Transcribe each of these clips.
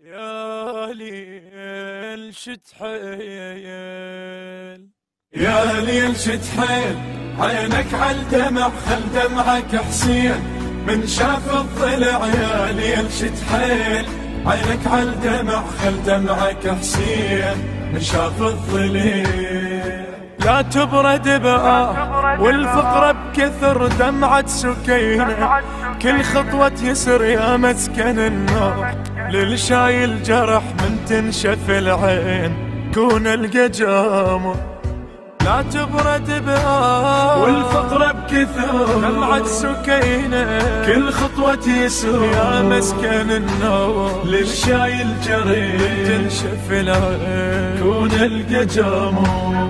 يا ليل شتحيل، يا ليل شتحيل، عينك عالدمع خل دمعك حسين من شاف الضلع. يا ليل شتحيل، عينك عالدمع خل دمعك حسين من شاف الضلع. لا تبرد بقى والفقرة بكثر دمعة سكينة، كل خطوة يسر يا مسكن النار للشايل جرح من تنشف العين كون القجامة. لا تبرد بقى والفقرة بكثر دمعة سكينة، كل خطوة يسر يا مسكن النار للشايل جرح من تنشف العين كون القجامة.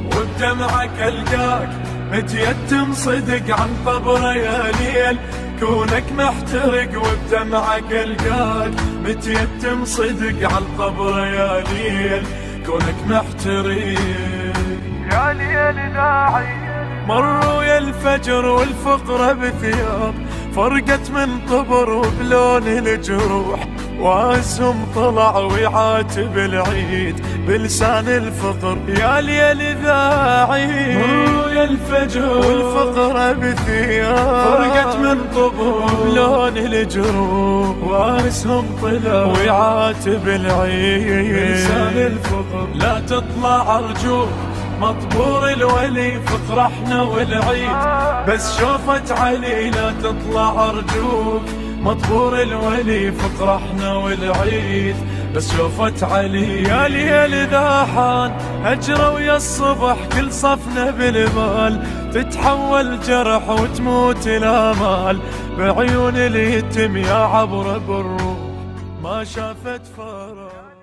وبدمعك القاك متيتم صدق عن قبره يا ليل كونك محترق. وبدمعك القاك متيتم صدق عن قبره يا ليل كونك محترق. يا ليل داعي مروا يا الفجر والفقرة بثياب فرقت من قبر وبلون الجروح، واسهم طلع ويعاتب العيد بلسان الفقر. يا ليل ذاعي مروا يا الفجر والفقرة بثياب فرقت من قبر وبلون الجروح، واسهم طلع ويعاتب العيد بلسان الفقر. لا تطلع أرجوك مطبور الولي فقرحنا والعيد بس شوفت علي. لا تطلع أرجوك مطبور الولي فقرحنا والعيد بس شوفت علي. يا ليل ذاحان هجرة ويا الصبح كل صفنا بالمال تتحول جرح وتموت الآمال بعيون اليتم يا عبرة بالروح ما شافت فرح.